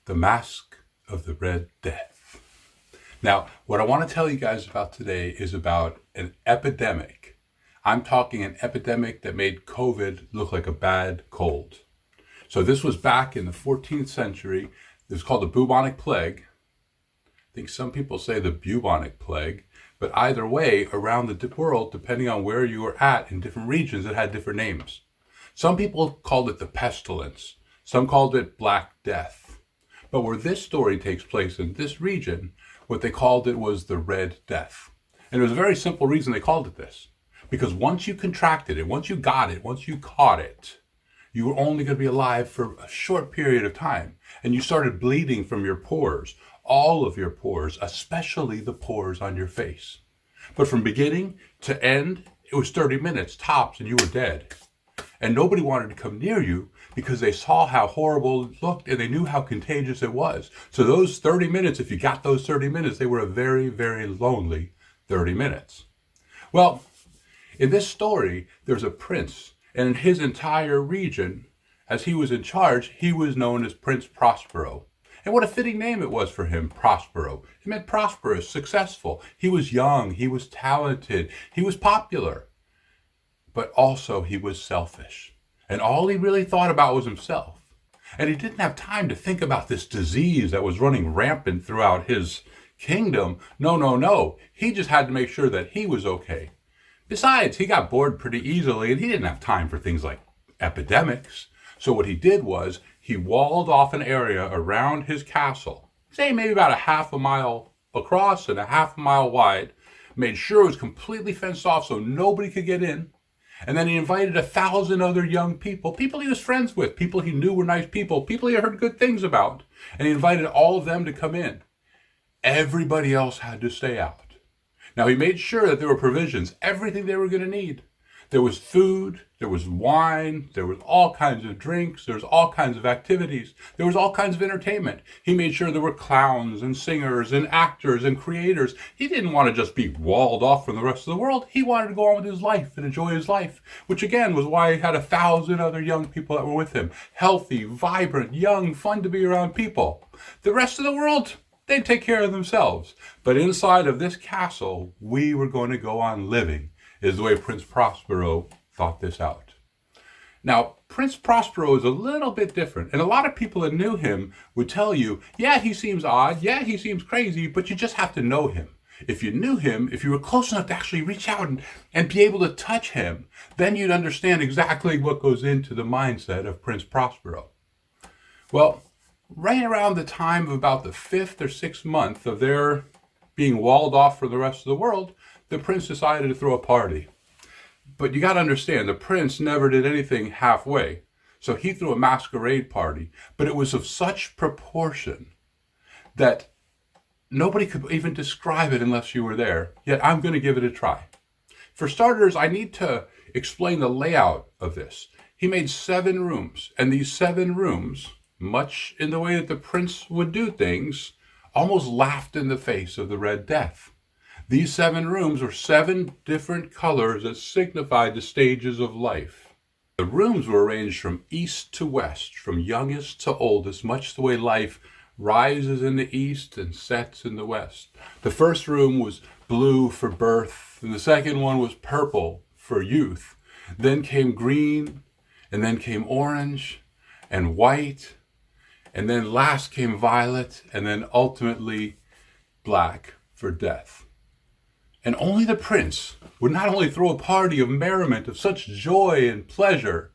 The Masque of the Red Death. Now, what I want to tell you guys about today is about an epidemic. I'm talking an epidemic that made COVID look like a bad cold. So this was back in the 14th century. It was called the bubonic plague. I think some people say the bubonic plague, but either way, around the world, depending on where you were at in different regions, it had different names. Some people called it the pestilence. Some called it Black Death. But where this story takes place in this region, what they called it was the Red Death. And it was a very simple reason they called it this. Because once you contracted it, once you got it, once you caught it, you were only going to be alive for a short period of time. And you started bleeding from your pores, all of your pores, especially the pores on your face. But from beginning to end, it was 30 minutes tops and you were dead. And nobody wanted to come near you because they saw how horrible it looked and they knew how contagious it was. So those 30 minutes, if you got those 30 minutes, they were a very, very lonely 30 minutes. Well, in this story, there's a prince, and in his entire region, as he was in charge, he was known as Prince Prospero. And what a fitting name it was for him, Prospero. It meant prosperous, successful. He was young, he was talented, he was popular. But also he was selfish. And all he really thought about was himself. And he didn't have time to think about this disease that was running rampant throughout his kingdom. No. He just had to make sure that he was okay. Besides, he got bored pretty easily and he didn't have time for things like epidemics. So what he did was he walled off an area around his castle, say maybe about a half a mile across and a half a mile wide, made sure it was completely fenced off so nobody could get in. And then he invited 1,000 other young people he was friends with, people he knew were nice people he heard good things about. And he invited all of them to come in. Everybody else had to stay out. Now he made sure that there were provisions, everything they were going to need. There was food, there was wine, there was all kinds of drinks, there was all kinds of activities, there was all kinds of entertainment. He made sure there were clowns and singers and actors and creators. He didn't want to just be walled off from the rest of the world. He wanted to go on with his life and enjoy his life, which again was why he had 1,000 other young people that were with him. Healthy, vibrant, young, fun to be around people. The rest of the world, they'd take care of themselves. But inside of this castle, we were going to go on living, is the way Prince Prospero thought this out. Now, Prince Prospero is a little bit different, and a lot of people that knew him would tell you, yeah, he seems odd, yeah, he seems crazy, but you just have to know him. If you knew him, if you were close enough to actually reach out and be able to touch him, then you'd understand exactly what goes into the mindset of Prince Prospero. Well, right around the time of about the 5th or 6th month of their being walled off from the rest of the world, the prince decided to throw a party. But you got to understand, the prince never did anything halfway. So he threw a masquerade party, but it was of such proportion that nobody could even describe it unless you were there. Yet I'm going to give it a try. For starters, I need to explain the layout of this. He made 7 rooms, and these 7 rooms, much in the way that the prince would do things, almost laughed in the face of the Red Death. These 7 rooms were 7 different colors that signified the stages of life. The rooms were arranged from east to west, from youngest to oldest, much the way life rises in the east and sets in the west. The first room was blue for birth, and the second one was purple for youth. Then came green, and then came orange and white, and then last came violet, and then ultimately black for death. And only the prince would not only throw a party of merriment, of such joy and pleasure,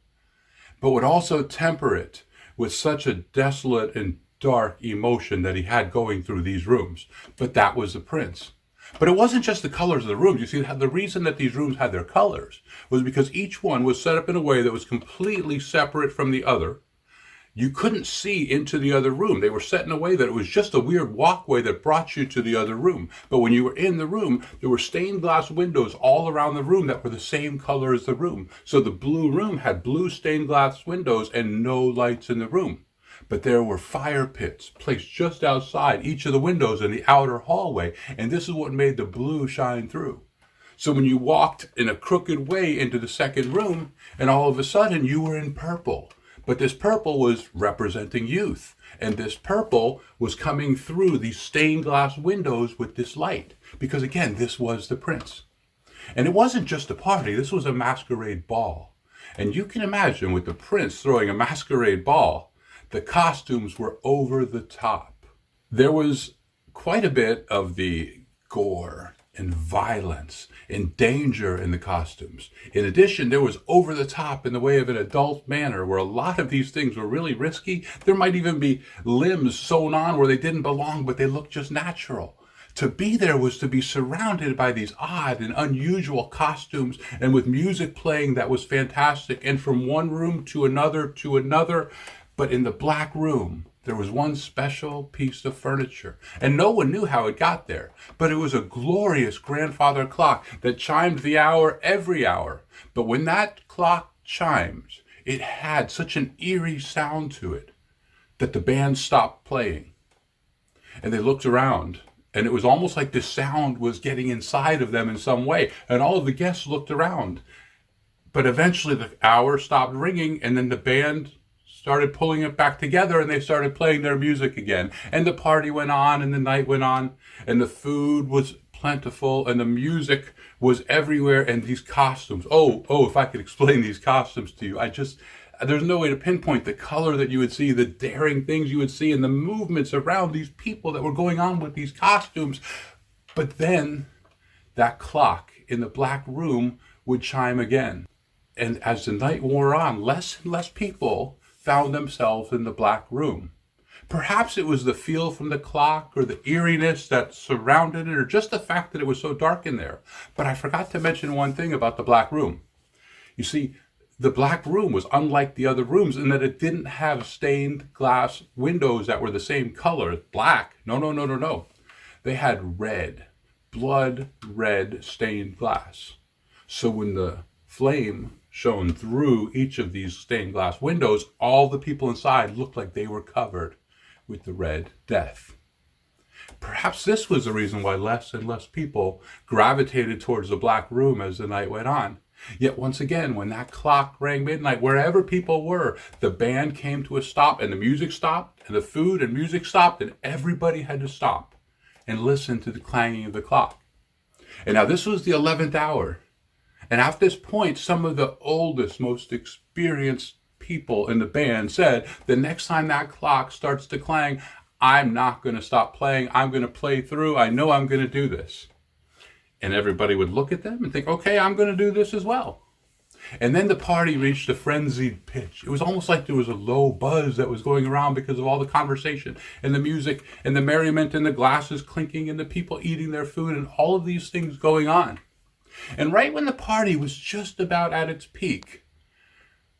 but would also temper it with such a desolate and dark emotion that he had going through these rooms. But that was the prince. But it wasn't just the colors of the rooms. You see, the reason that these rooms had their colors was because each one was set up in a way that was completely separate from the other. You couldn't see into the other room. They were set in a way that it was just a weird walkway that brought you to the other room. But when you were in the room, there were stained glass windows all around the room that were the same color as the room. So the blue room had blue stained glass windows and no lights in the room. But there were fire pits placed just outside each of the windows in the outer hallway, and this is what made the blue shine through. So when you walked in a crooked way into the second room, and all of a sudden you were in purple. But this purple was representing youth. And this purple was coming through these stained glass windows with this light. Because again, this was the prince. And it wasn't just a party, this was a masquerade ball. And you can imagine with the prince throwing a masquerade ball, the costumes were over the top. There was quite a bit of the gore and violence and danger in the costumes. In addition, there was over the top in the way of an adult manner where a lot of these things were really risky. There might even be limbs sewn on where they didn't belong, but they looked just natural. To be there was to be surrounded by these odd and unusual costumes and with music playing that was fantastic, and from one room to another. But in the black room, there was one special piece of furniture, and no one knew how it got there. But it was a glorious grandfather clock that chimed the hour every hour. But when that clock chimed, it had such an eerie sound to it that the band stopped playing. And they looked around, and it was almost like the sound was getting inside of them in some way. And all of the guests looked around. But eventually the hour stopped ringing, and then the band started pulling it back together, and they started playing their music again. And the party went on, and the night went on, and the food was plentiful, and the music was everywhere, and these costumes. Oh, if I could explain these costumes to you, there's no way to pinpoint the color that you would see, the daring things you would see, and the movements around these people that were going on with these costumes. But then that clock in the black room would chime again. And as the night wore on, less and less people found themselves in the black room. Perhaps it was the feel from the clock or the eeriness that surrounded it, or just the fact that it was so dark in there. But I forgot to mention one thing about the black room. You see, the black room was unlike the other rooms in that it didn't have stained glass windows that were the same color, black. No. They had red, blood red stained glass. So when the flame shone through each of these stained glass windows, all the people inside looked like they were covered with the red death. Perhaps this was the reason why less and less people gravitated towards the black room as the night went on. Yet once again, when that clock rang midnight, wherever people were, the band came to a stop, and the music stopped, and the food and music stopped, and everybody had to stop and listen to the clanging of the clock. And now this was the 11th hour. And at this point, some of the oldest, most experienced people in the band said, the next time that clock starts to clang, I'm not going to stop playing. I'm going to play through. I know I'm going to do this. And everybody would look at them and think, okay, I'm going to do this as well. And then the party reached a frenzied pitch. It was almost like there was a low buzz that was going around because of all the conversation and the music and the merriment and the glasses clinking and the people eating their food and all of these things going on. And right when the party was just about at its peak,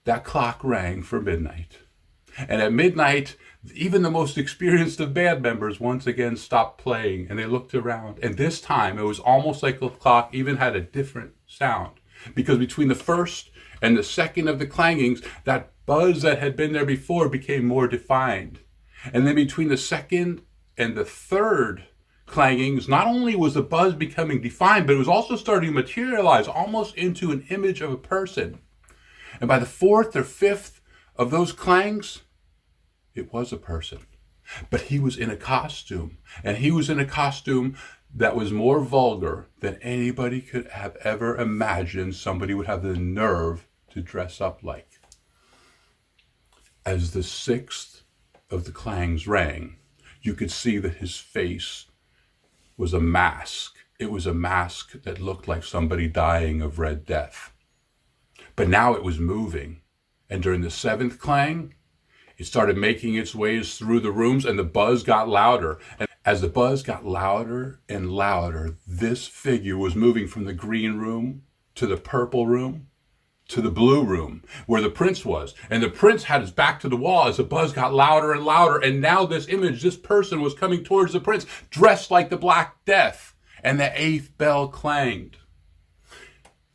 that clock rang for midnight. And at midnight, even the most experienced of band members once again stopped playing, and they looked around. And this time, it was almost like the clock even had a different sound. Because between the first and the second of the clangings, that buzz that had been there before became more defined. And then between the second and the third clangings, not only was the buzz becoming defined, but it was also starting to materialize almost into an image of a person. And by the fourth or fifth of those clangs, it was a person. But he was in a costume, and he was in a costume that was more vulgar than anybody could have ever imagined somebody would have the nerve to dress up like. As the sixth of the clangs rang, you could see that his face was a mask. It was a mask that looked like somebody dying of Red Death. But now it was moving. And during the seventh clang, it started making its ways through the rooms, and the buzz got louder. And as the buzz got louder and louder, this figure was moving from the green room to the purple room to the blue room where the prince was. And the prince had his back to the wall as the buzz got louder and louder. And now this image, this person was coming towards the prince dressed like the Black Death. And the eighth bell clanged.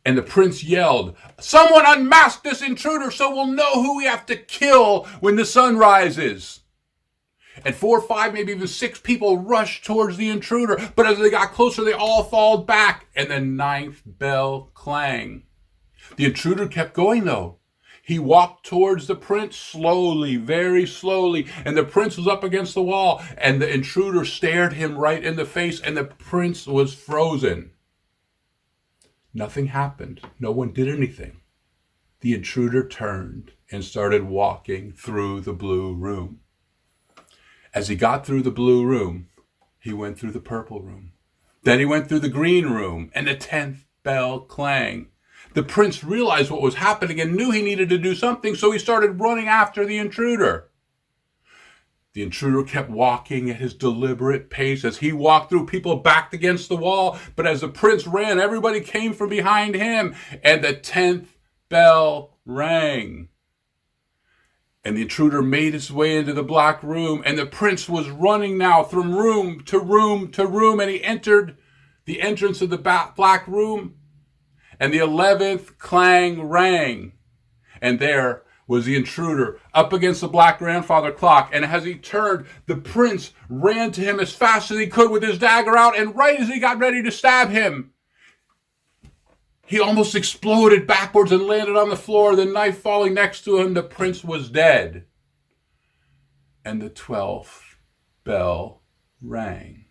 And the prince yelled, "Someone unmask this intruder so we'll know who we have to kill when the sun rises." And 4 or 5, maybe even 6 people rushed towards the intruder. But as they got closer, they all fell back. And the ninth bell clanged. The intruder kept going, though. He walked towards the prince slowly, very slowly, and the prince was up against the wall, and the intruder stared him right in the face, and the prince was frozen. Nothing happened. No one did anything. The intruder turned and started walking through the blue room. As he got through the blue room, he went through the purple room. Then he went through the green room, and the 10th bell clanged. The prince realized what was happening and knew he needed to do something, so he started running after the intruder. The intruder kept walking at his deliberate pace. As he walked through, people backed against the wall, but as the prince ran, everybody came from behind him, and the 10th bell rang. And the intruder made his way into the black room, and the prince was running now from room to room to room, and he entered the entrance of the black room, and the 11th clang rang. And there was the intruder up against the black grandfather clock, and as he turned, the prince ran to him as fast as he could with his dagger out, and right as he got ready to stab him, he almost exploded backwards and landed on the floor, the knife falling next to him. The prince was dead. And the 12th bell rang.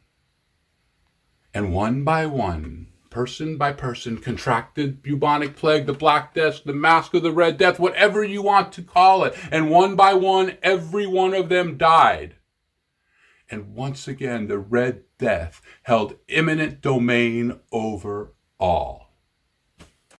And one by one, person by person, contracted bubonic plague, the Black Death, the Masque of the Red Death, whatever you want to call it. And one by one, every one of them died. And once again, the Red Death held imminent domain over all.